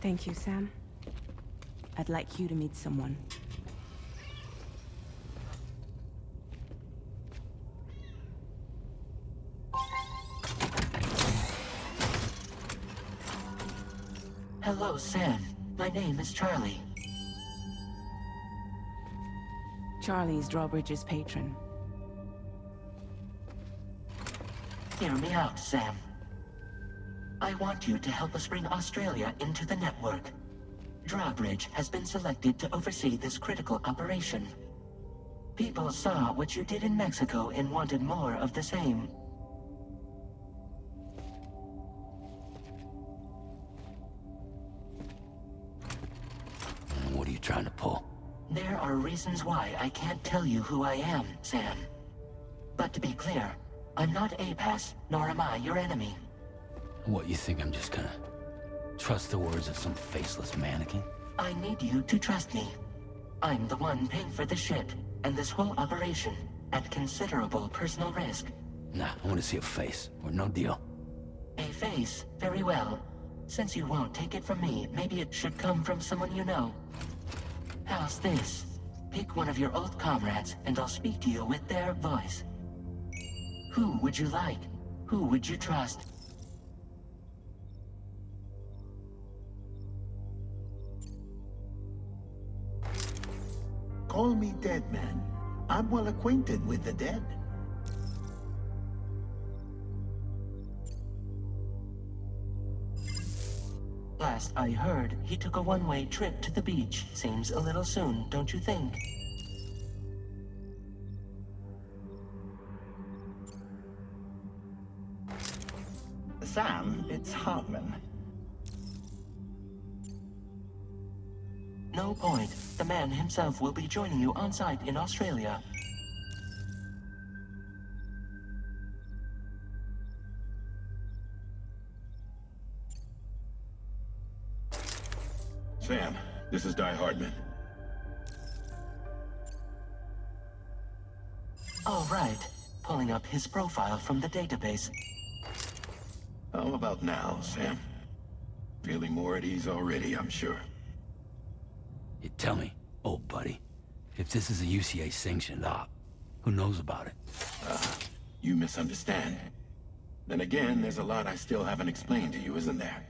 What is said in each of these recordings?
Thank you, Sam. I'd like you to meet someone. Hello, Sam. My name is Charlie. Charlie's Drawbridge's patron. Hear me out, Sam. I want you to help us bring Australia into the network. Drawbridge has been selected to oversee this critical operation. People saw what you did in Mexico and wanted more of the same. What are you trying to pull? There are reasons why I can't tell you who I am, Sam. But to be clear, I'm not APAS, nor am I your enemy. What, you think I'm just gonna trust the words of some faceless mannequin? I need you to trust me. I'm the one paying for the ship, and this whole operation, at considerable personal risk. Nah, I want to see a face, or no deal. A face? Very well. Since you won't take it from me, maybe it should come from someone you know. How's this? Pick one of your old comrades, and I'll speak to you with their voice. Who would you like? Who would you trust? Call me Dead Man. I'm well acquainted with the dead. Last I heard, he took a one-way trip to the beach. Seems a little soon, don't you think? Sam, it's Hartman. No point. The man himself will be joining you on site in Australia. Sam, this is Die-Hardman. All right. Pulling up his profile from the database. How about now, Sam? Feeling more at ease already, I'm sure. You tell me, old buddy, if this is a UCA-sanctioned op, who knows about it? You misunderstand. Then again, there's a lot I still haven't explained to you, isn't there?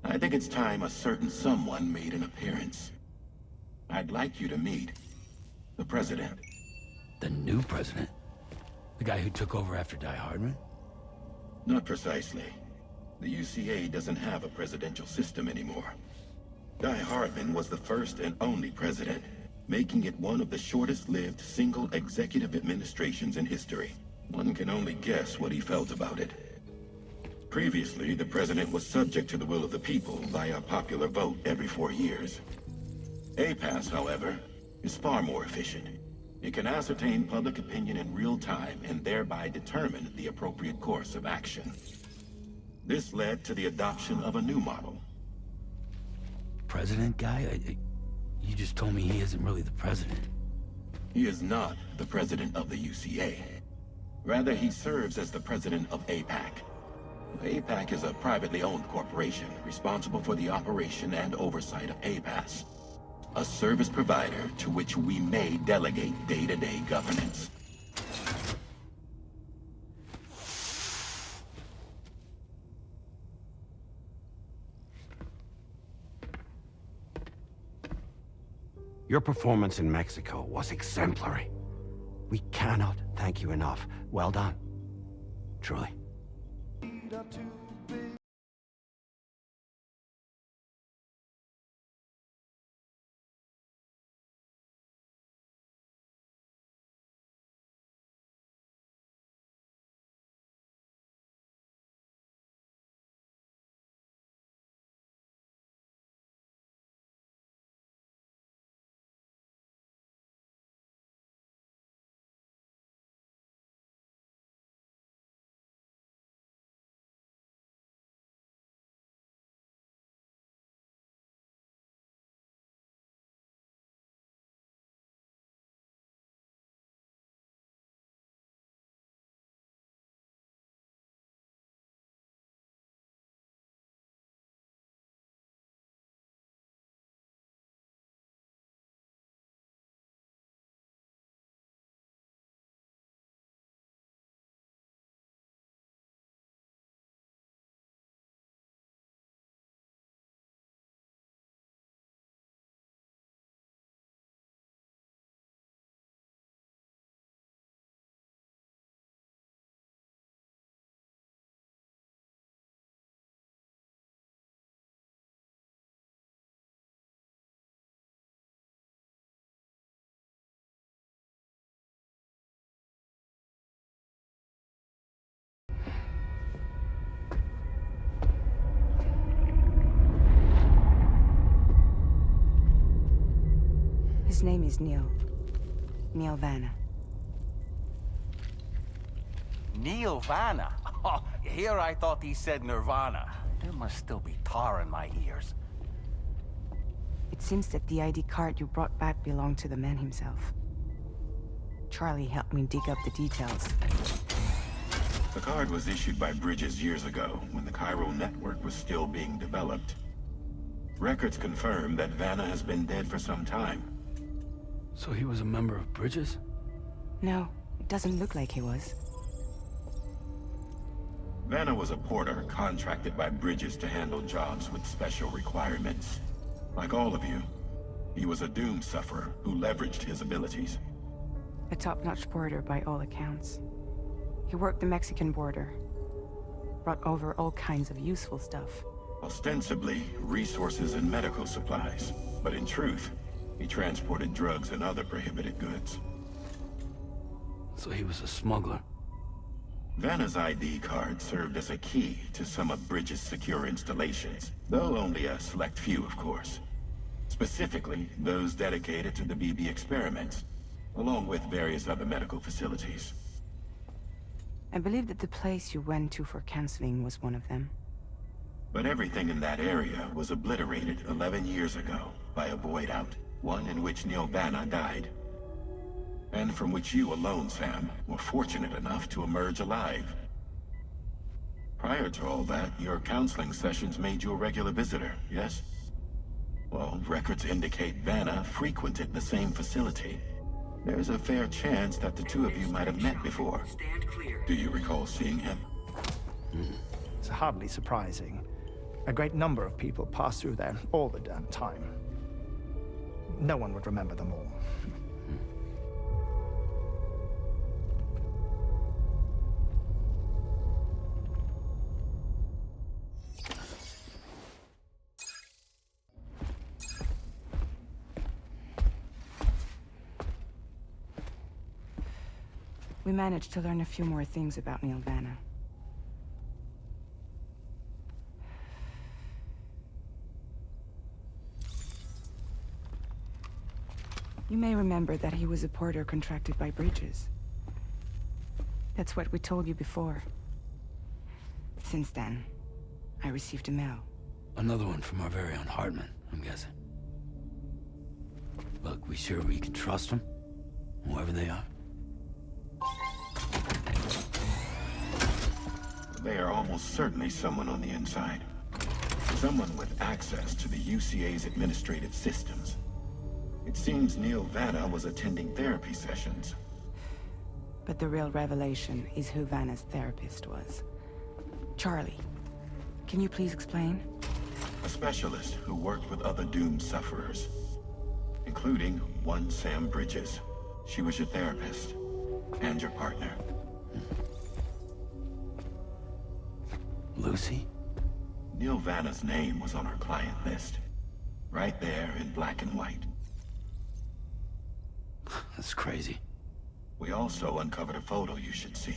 I think it's time a certain someone made an appearance. I'd like you to meet the President. The new president? The guy who took over after Die-Hardman? Not precisely. The UCA doesn't have a presidential system anymore. Die-Hardman was the first and only president, making it one of the shortest-lived single executive administrations in history. One can only guess what he felt about it. Previously, the president was subject to the will of the people via popular vote every 4 years. APAS, however, is far more efficient. It can ascertain public opinion in real time and thereby determine the appropriate course of action. This led to the adoption of a new model. President guy? You just told me he isn't really the president. He is not the president of the UCA. Rather, he serves as the president of APAC. APAC is a privately owned corporation responsible for the operation and oversight of APAS, a service provider to which we may delegate day-to-day governance. Your performance in Mexico was exemplary. We cannot thank you enough. Well done. Truly. His name is Neil. Neil Vanna. Neil Vanna? Oh, here I thought he said Nirvana. There must still be tar in my ears. It seems that the ID card you brought back belonged to the man himself. Charlie helped me dig up the details. The card was issued by Bridges years ago, when the chiral network was still being developed. Records confirm that Vanna has been dead for some time. So he was a member of Bridges? No, it doesn't look like he was. Vanna was a porter contracted by Bridges to handle jobs with special requirements. Like all of you, he was a doom sufferer who leveraged his abilities. A top-notch porter by all accounts. He worked the Mexican border. Brought over all kinds of useful stuff. Ostensibly, resources and medical supplies. But in truth, he transported drugs and other prohibited goods. So he was a smuggler. Vanna's ID card served as a key to some of Bridges' secure installations, though only a select few, of course. Specifically, those dedicated to the BB experiments, along with various other medical facilities. I believe that the place you went to for counseling was one of them. But everything in that area was obliterated 11 years ago by a void out, one in which Neil Vanna died. And from which you alone, Sam, were fortunate enough to emerge alive. Prior to all that, your counseling sessions made you a regular visitor, yes? Well, records indicate Vanna frequented the same facility. There's a fair chance that the two of you might have met before. Do you recall seeing him? It's hardly surprising. A great number of people pass through there all the damn time. No one would remember them all. We managed to learn a few more things about Neil Vanna. You may remember that he was a porter contracted by Bridges. That's what we told you before. Since then, I received a mail. Another one from our very own Hartman, I'm guessing. Look, we sure we can trust them? Whoever they are? They are almost certainly someone on the inside. Someone with access to the UCA's administrative systems. It seems Neil Vanna was attending therapy sessions. But the real revelation is who Vanna's therapist was. Charlie, can you please explain? A specialist who worked with other doomed sufferers, including one Sam Bridges. She was your therapist and your partner. Lucy? Neil Vanna's name was on our client list. Right there in black and white. That's crazy. We also uncovered a photo you should see.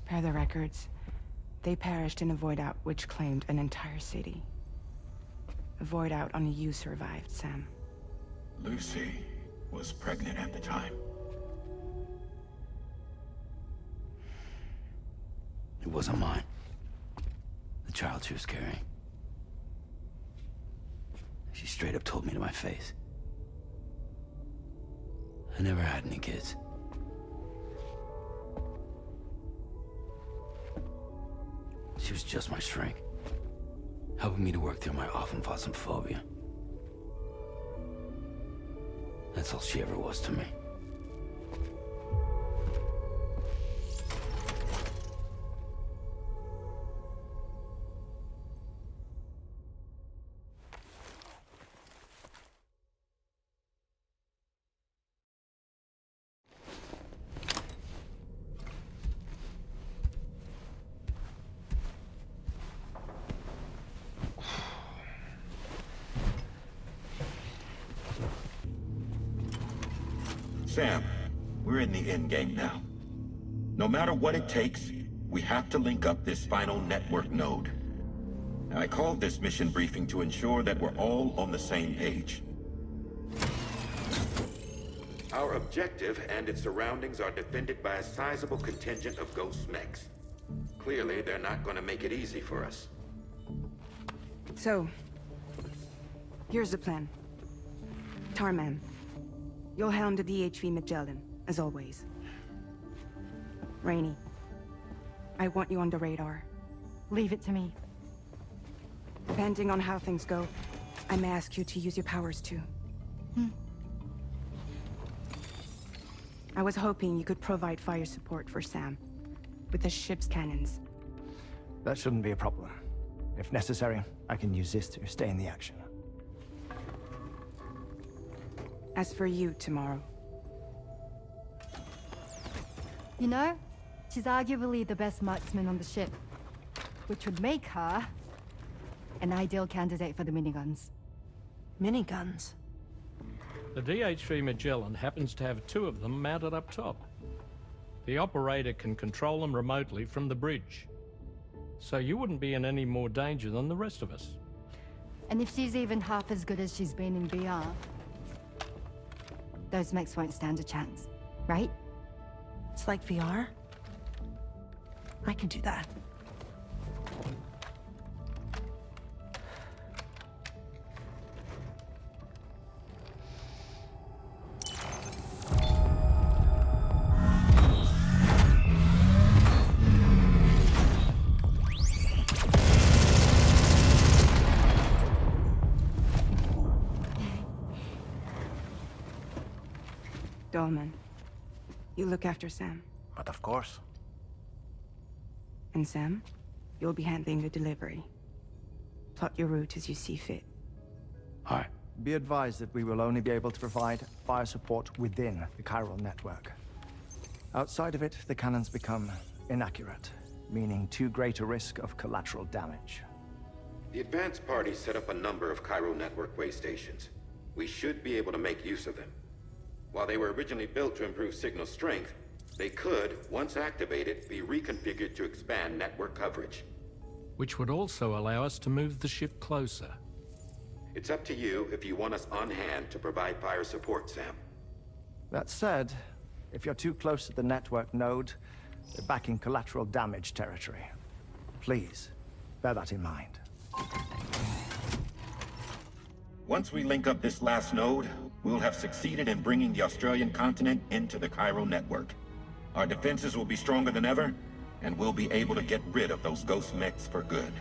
Per the records, they perished in a void out which claimed an entire city. A void out only you survived, Sam. Lucy was pregnant at the time. It wasn't mine. The child she was carrying. She straight up told me to my face. I never had any kids. She was just my shrink, helping me to work through my often phobia. That's all she ever was to me. Sam, we're in the endgame now. No matter what it takes, we have to link up this final network node. I called this mission briefing to ensure that we're all on the same page. Our objective and its surroundings are defended by a sizable contingent of ghost mechs. Clearly, they're not going to make it easy for us. So, here's the plan. Tarman, you'll helm the DHV Magellan, as always. Rainey, I want you on the radar. Leave it to me. Depending on how things go, I may ask you to use your powers too. I was hoping you could provide fire support for Sam, with the ship's cannons. That shouldn't be a problem. If necessary, I can use this to stay in the action. As for you, tomorrow. You know, she's arguably the best marksman on the ship, which would make her an ideal candidate for the miniguns. Miniguns? The DHV Magellan happens to have 2 of them mounted up top. The operator can control them remotely from the bridge. So you wouldn't be in any more danger than the rest of us. And if she's even half as good as she's been in VR, those mechs won't stand a chance, right? It's like VR? I can do that. Dolman, you look after Sam. But of course. And Sam, you'll be handling the delivery. Plot your route as you see fit. All right. Be advised that we will only be able to provide fire support within the chiral network. Outside of it, the cannons become inaccurate, meaning too great a risk of collateral damage. The advanced party set up a number of chiral network way stations. We should be able to make use of them. While they were originally built to improve signal strength, they could, once activated, be reconfigured to expand network coverage. Which would also allow us to move the ship closer. It's up to you if you want us on hand to provide fire support, Sam. That said, if you're too close to the network node, you're back in collateral damage territory. Please, bear that in mind. Once we link up this last node, we'll have succeeded in bringing the Australian continent into the chiral network. Our defenses will be stronger than ever, and we'll be able to get rid of those ghost mechs for good.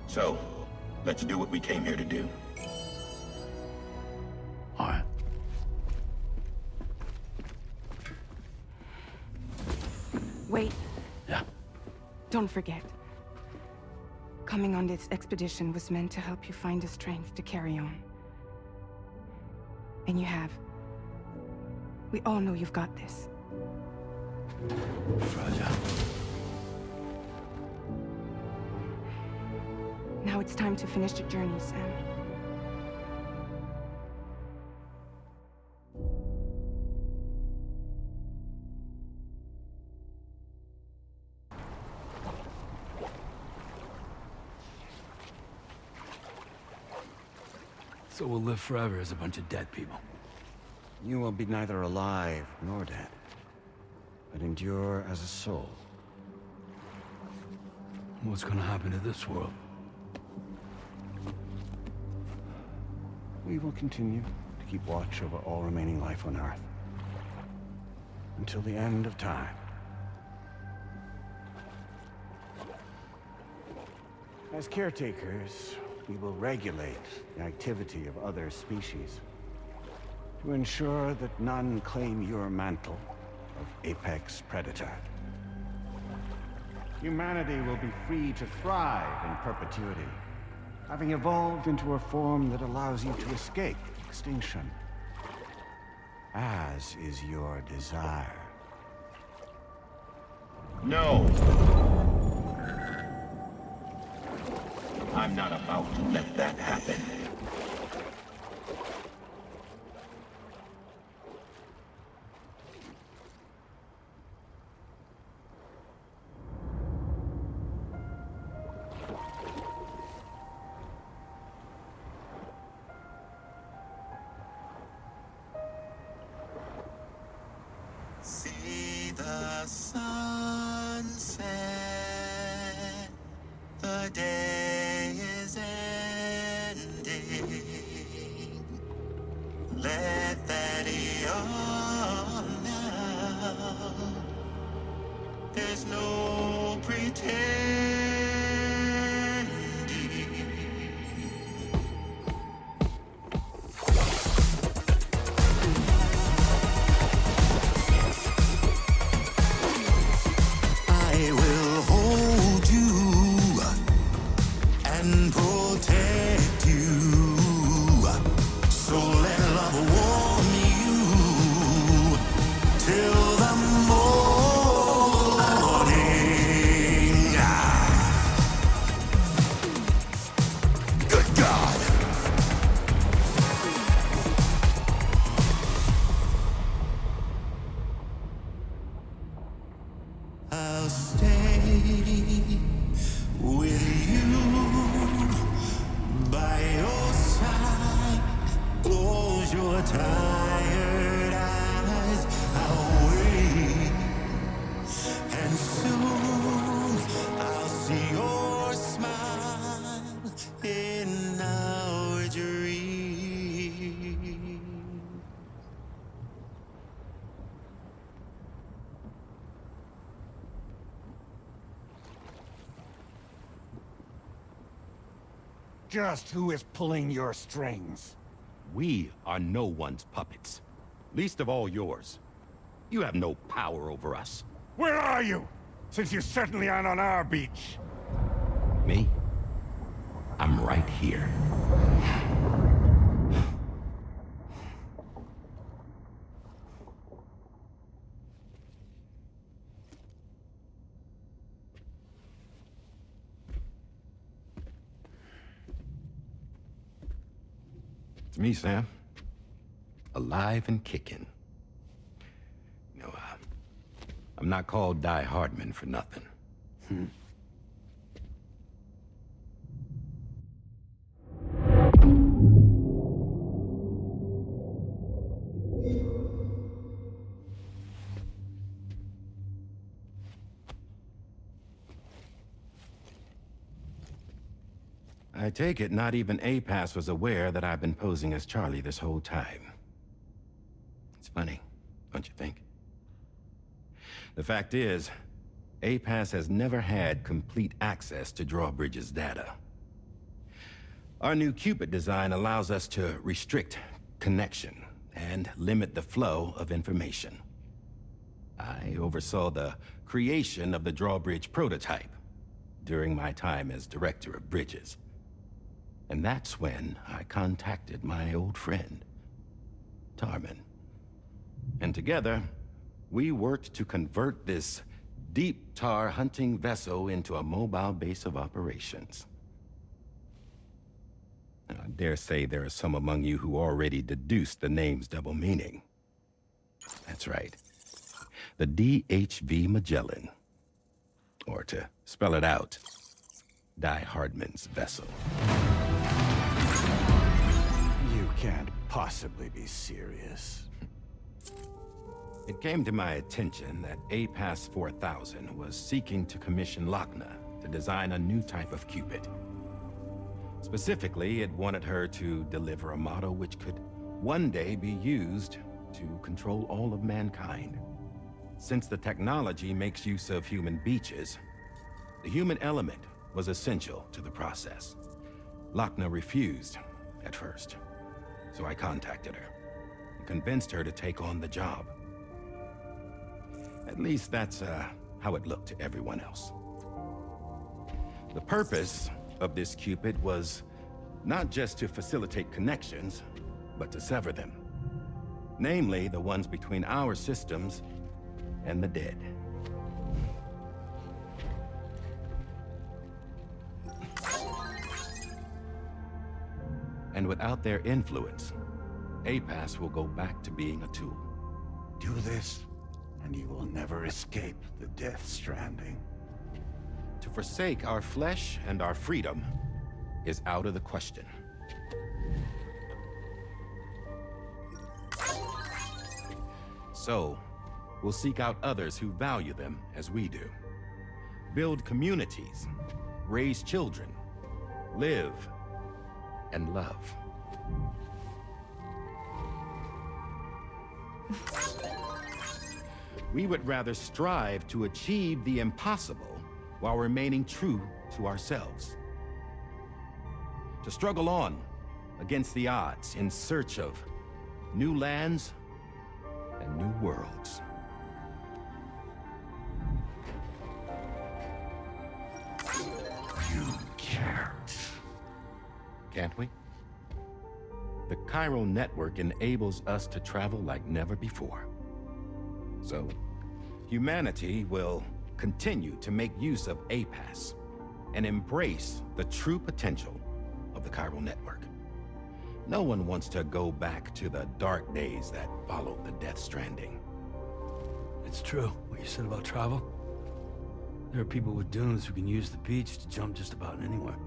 So, let's do what we came here to do. All right. Wait. Yeah. Don't forget. Coming on this expedition was meant to help you find the strength to carry on. And you have. We all know you've got this. Fragile. Now it's time to finish the journey, Sam. So we'll live forever as a bunch of dead people. You will be neither alive nor dead, but endure as a soul. What's gonna happen to this world? We will continue to keep watch over all remaining life on Earth. Until the end of time. As caretakers, we will regulate the activity of other species to ensure that none claim your mantle of apex predator. Humanity will be free to thrive in perpetuity, having evolved into a form that allows you to escape extinction, as is your desire. No! I'm not about to let that happen. tired eyes away, and soon I'll see your smile in our dream. Just who is pulling your strings? We are no one's puppets. Least of all yours. You have no power over us. Where are you? Since you certainly aren't on our beach. Me? I'm right here. It's me, Sam. Alive and kicking. You know, I'm not called Die-Hardman for nothing. I take it not even APAS was aware that I've been posing as Charlie this whole time. It's funny, don't you think? The fact is, APAS has never had complete access to Drawbridge's data. Our new Cupid design allows us to restrict connection and limit the flow of information. I oversaw the creation of the Drawbridge prototype during my time as Director of Bridges. And that's when I contacted my old friend, Tarman. And together, we worked to convert this deep tar hunting vessel into a mobile base of operations. Now, I dare say there are some among you who already deduced the name's double meaning. That's right. The DHV Magellan. Or to spell it out, Die-Hardman's vessel. You can't possibly be serious. It came to my attention that APAS 4000 was seeking to commission Lochner to design a new type of Cupid. Specifically, it wanted her to deliver a model which could one day be used to control all of mankind. Since the technology makes use of human beaches, the human element was essential to the process. Lochner refused at first, so I contacted her and convinced her to take on the job. At least that's how it looked to everyone else. The purpose of this Cupid was not just to facilitate connections, but to sever them. Namely, the ones between our systems and the dead. And without their influence, APAS will go back to being a tool. Do this, and you will never escape the Death Stranding. To forsake our flesh and our freedom is out of the question. So, we'll seek out others who value them as we do. Build communities, raise children, live, and love. We would rather strive to achieve the impossible while remaining true to ourselves. To struggle on against the odds in search of new lands and new worlds. You can't. Can't we? The chiral network enables us to travel like never before. So, humanity will continue to make use of APAS and embrace the true potential of the chiral network. No one wants to go back to the dark days that followed the Death Stranding. It's true, what you said about travel. There are people with dunes who can use the beach to jump just about anywhere.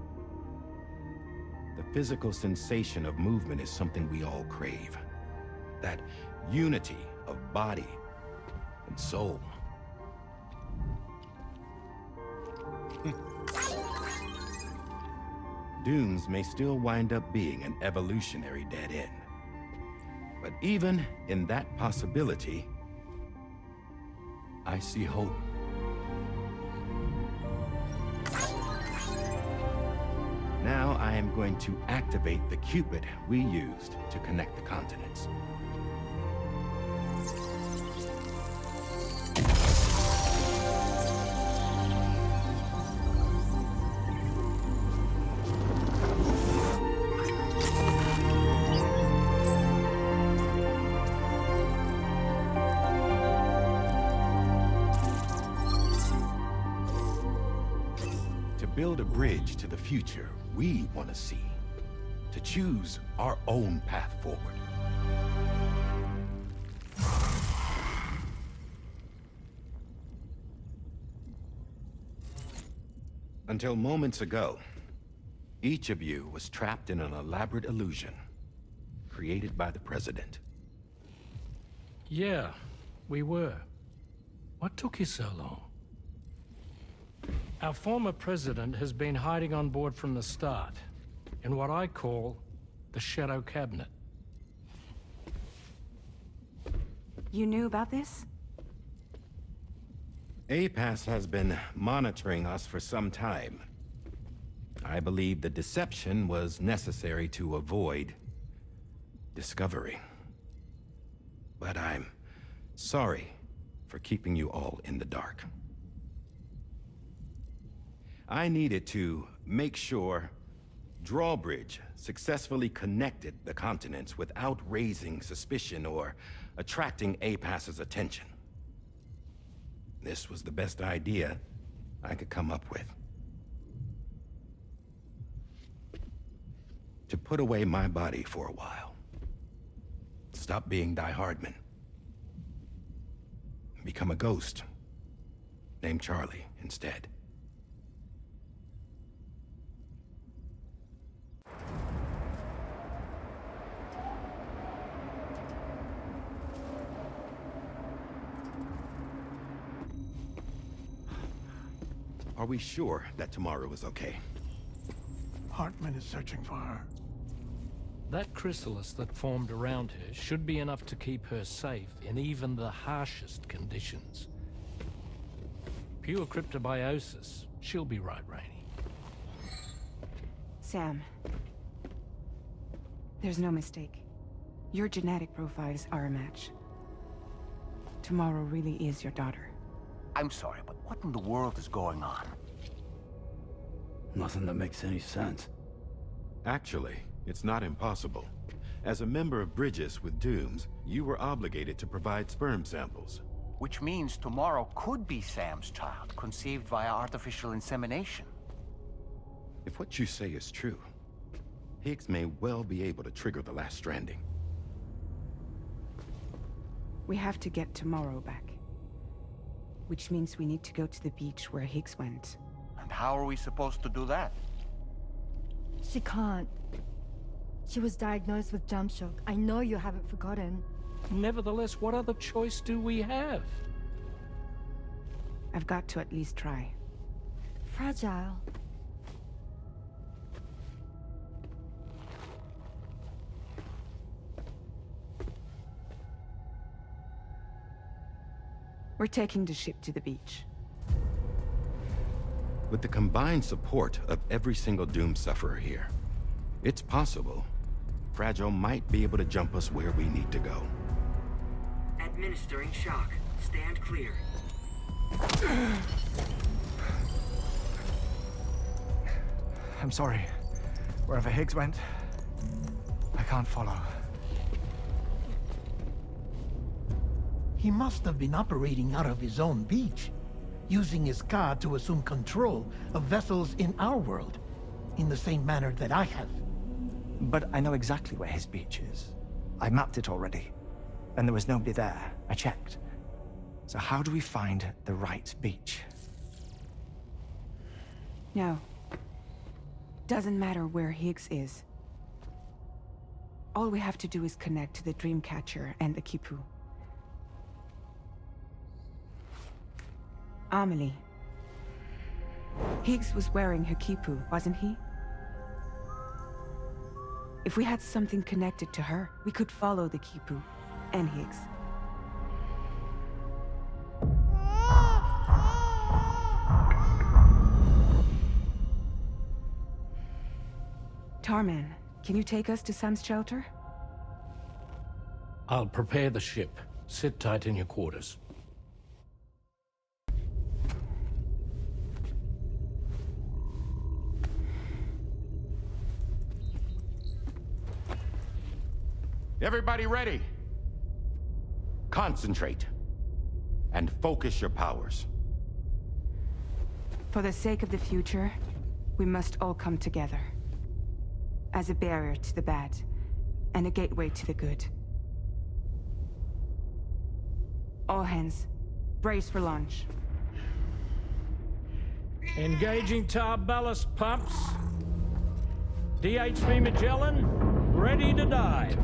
The physical sensation of movement is something we all crave. that unity of body and soul. Dunes may still wind up being an evolutionary dead end. But even in that possibility, I see hope. Now I am going to activate the Cupid we used to connect the continents. Build a bridge to the future we want to see, to choose our own path forward. Until moments ago, each of you was trapped in an elaborate illusion created by the President. Yeah, we were. What took you so long? Our former president has been hiding on board from the start, in what I call the Shadow Cabinet. You knew about this? APAS has been monitoring us for some time. I believe the deception was necessary to avoid discovery. But I'm sorry for keeping you all in the dark. I needed to make sure Drawbridge successfully connected the continents without raising suspicion or attracting APAS's attention. This was the best idea I could come up with. To put away my body for a while. Stop being Die-Hardman. Become a ghost. Named Charlie instead. Are we sure that tomorrow is okay? Hartman is searching for her. That chrysalis that formed around her should be enough to keep her safe in even the harshest conditions. Pure cryptobiosis. She'll be right, Rainey. Sam. There's no mistake. Your genetic profiles are a match. Tomorrow really is your daughter. I'm sorry, but what in the world is going on? Nothing that makes any sense. Actually, it's not impossible. As a member of Bridges with Dooms, you were obligated to provide sperm samples. Which means tomorrow could be Sam's child, conceived via artificial insemination. If what you say is true, Higgs may well be able to trigger the last stranding. We have to get tomorrow back. Which means we need to go to the beach where Higgs went. And how are we supposed to do that? She can't. She was diagnosed with jump shock. I know you haven't forgotten. Nevertheless, what other choice do we have? I've got to at least try. Fragile. We're taking the ship to the beach. With the combined support of every single Doom sufferer here, it's possible Fragile might be able to jump us where we need to go. Administering shock. Stand clear. I'm sorry. Wherever Higgs went, I can't follow. He must have been operating out of his own beach, using his car to assume control of vessels in our world, in the same manner that I have. But I know exactly where his beach is. I mapped it already, and there was nobody there. I checked. So how do we find the right beach? No. Doesn't matter where Higgs is. All we have to do is connect to the Dreamcatcher and the Kipu. Amelie. Higgs was wearing her Kipu, wasn't he? If we had something connected to her, we could follow the Kipu and Higgs. Tarman, can you take us to Sam's shelter? I'll prepare the ship. Sit tight in your quarters. Everybody ready? Concentrate. And focus your powers. For the sake of the future, we must all come together. As a barrier to the bad, and a gateway to the good. All hands, brace for launch. Engaging tar ballast pumps. DHV Magellan, ready to dive.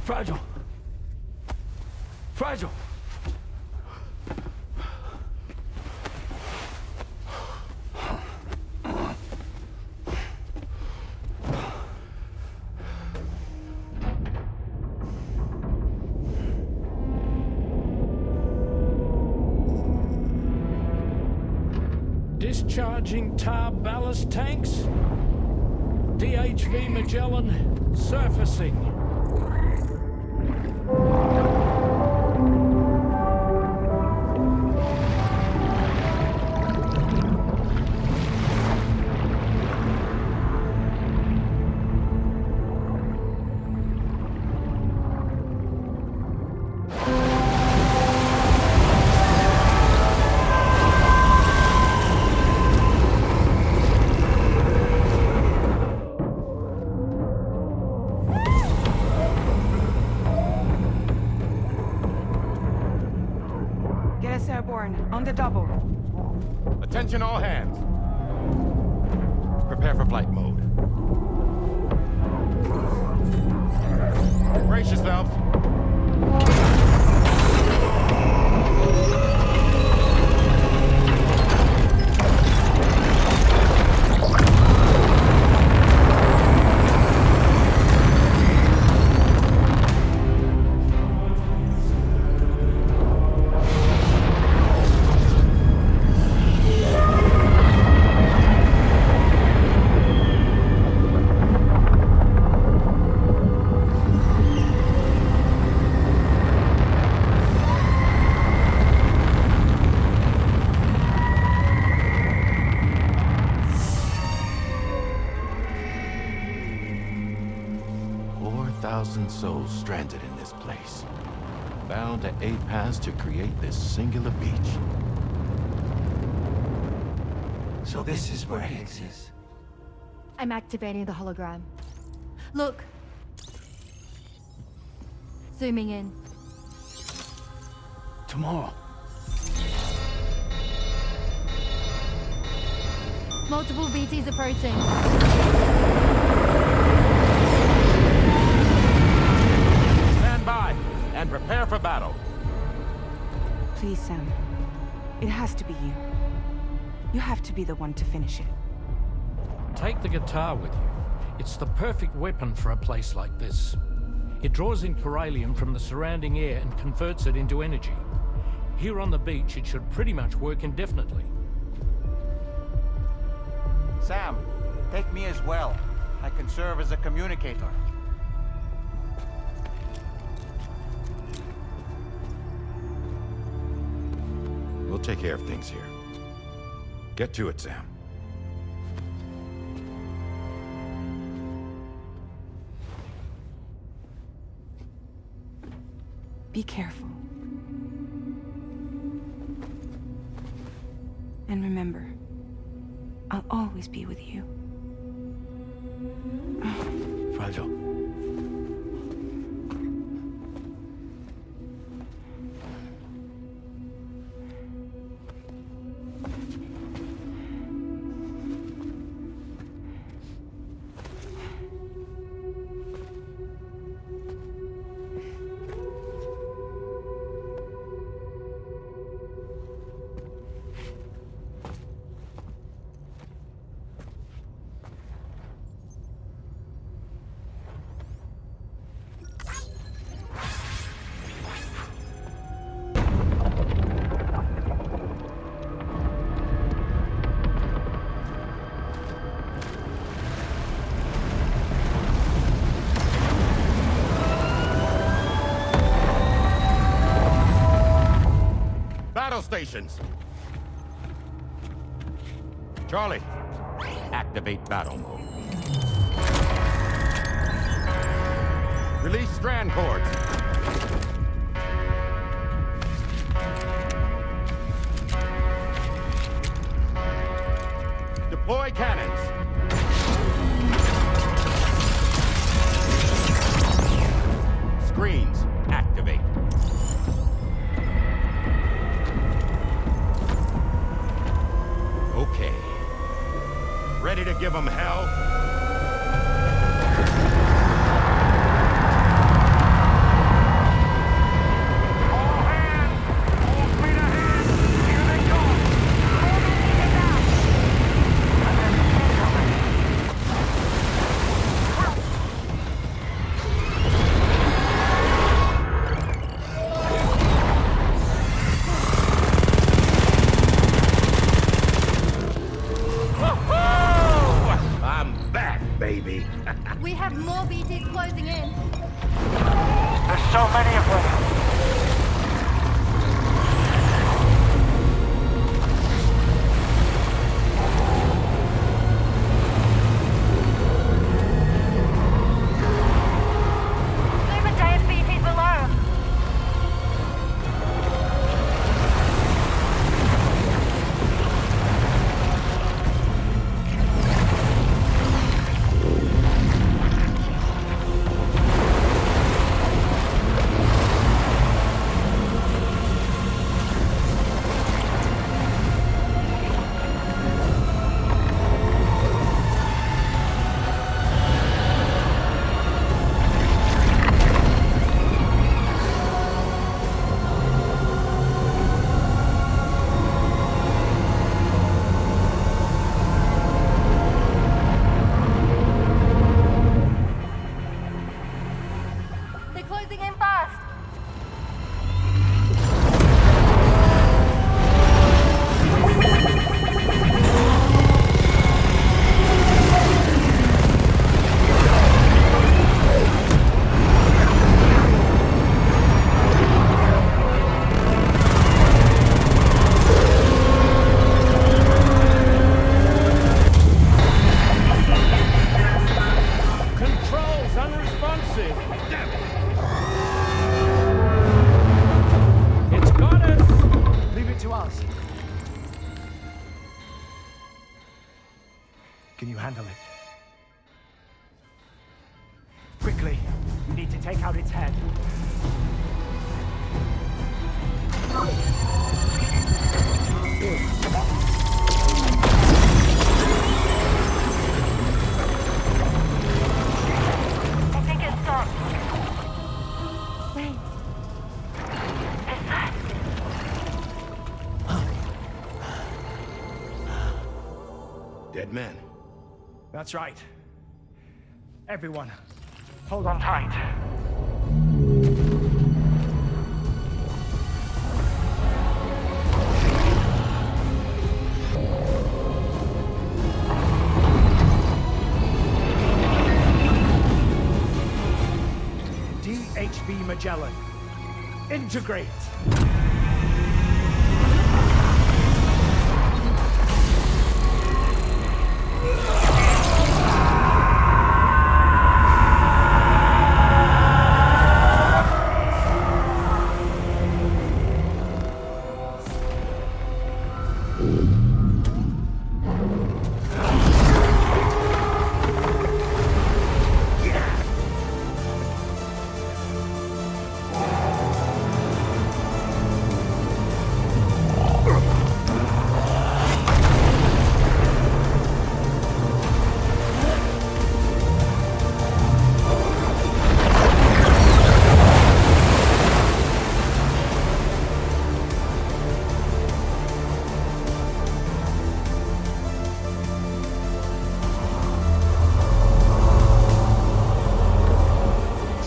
Fragile. Fragile. Discharging tar ballast tanks. DHV Magellan surfacing. On the double. Attention all hands. Prepare for flight mode. Brace yourselves. Souls stranded in this place, bound to 8 paths to create this singular beach. So this is where Higgs is. I'm activating the hologram. Look. Zooming in. Tomorrow. Multiple BTs approaching. And prepare for battle. Please, Sam. It has to be you. You have to be the one to finish it. Take the guitar with you. It's the perfect weapon for a place like this. It draws in corallium from the surrounding air and converts it into energy. Here on the beach, it should pretty much work indefinitely. Sam, take me as well. I can serve as a communicator. take care of things here. Get to it, Sam. Be careful. And remember, I'll always be with you. Fragile. Battle stations! Charlie, activate battle mode. Release strand cords. Deploy cannons. Screens, activate. Okay. Ready to give them hell? We have more BTs closing in. There's so many of them. Leave a giant BT below. Can you handle it? Quickly, we need to take out its head. I think it stopped. Wait. Is that... Dead man. That's right. Everyone, hold on tight. DHB Magellan. Integrate.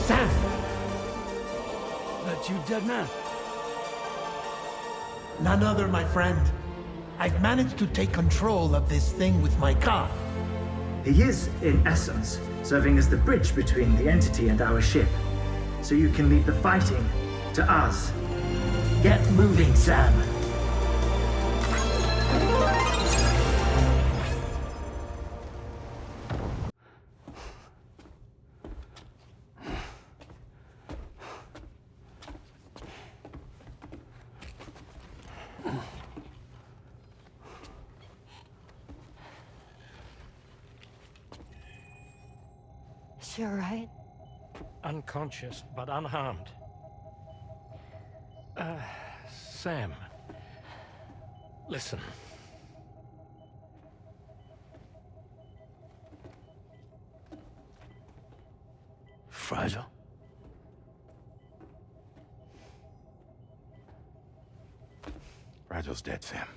Sam! That you, dead man? None other, my friend. I've managed to take control of this thing with my car. He is, in essence, serving as the bridge between the entity and our ship. So you can leave the fighting to us. Get moving, Sam. She all right? Unconscious, but unharmed. Sam. Listen. Fragile? Fragile's dead, Sam.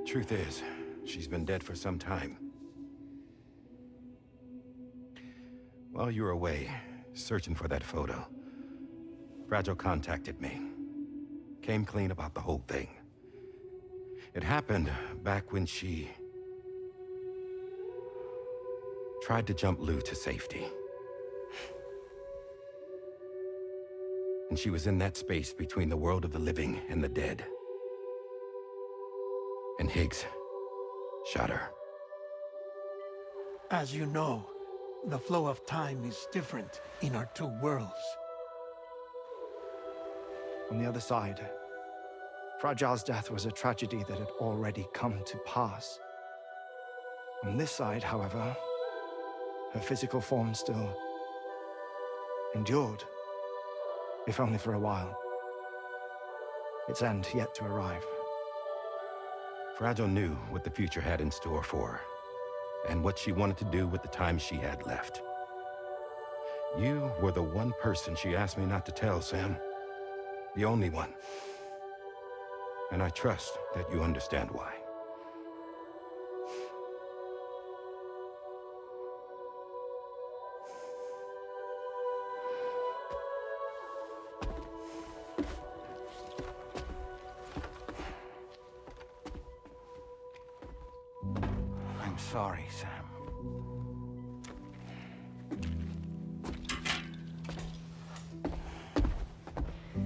Truth is, she's been dead for some time. While you were away, searching for that photo, Fragile contacted me. Came clean about the whole thing. It happened back when she tried to jump Lou to safety. And she was in that space between the world of the living and the dead. And Higgs shot her. As you know, the flow of time is different in our two worlds. On the other side, Fragile's death was a tragedy that had already come to pass. On this side, however, her physical form still endured, if only for a while. Its end yet to arrive. Fragile knew what the future had in store for her, and what she wanted to do with the time she had left. You were the one person she asked me not to tell, Sam. The only one. And I trust that you understand why. I'm sorry, Sam.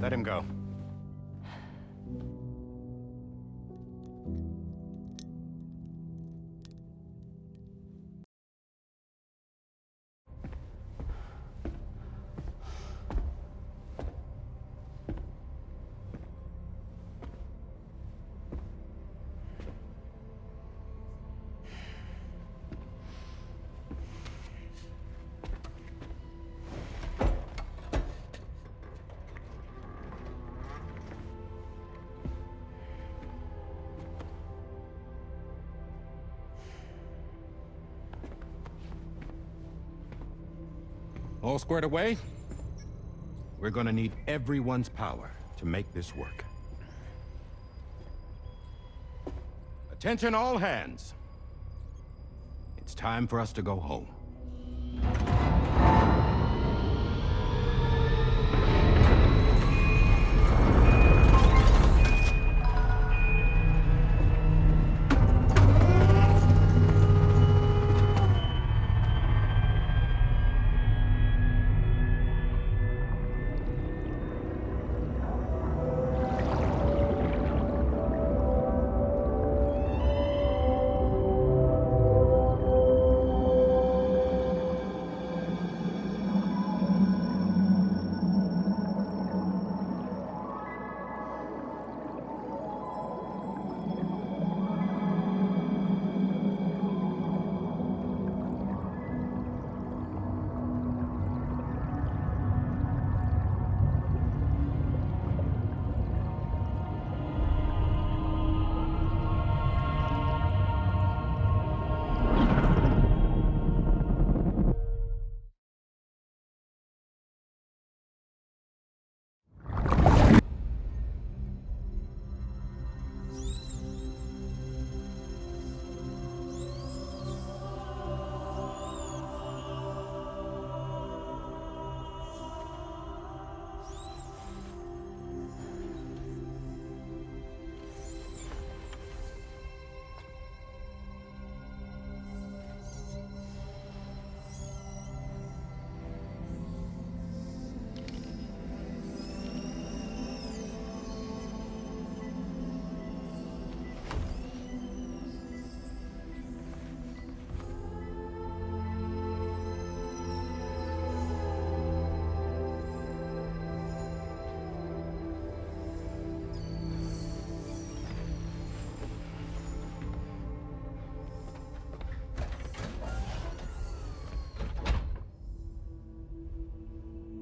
Let him go. All squared away? We're gonna need everyone's power to make this work. Attention all hands. It's time for us to go home.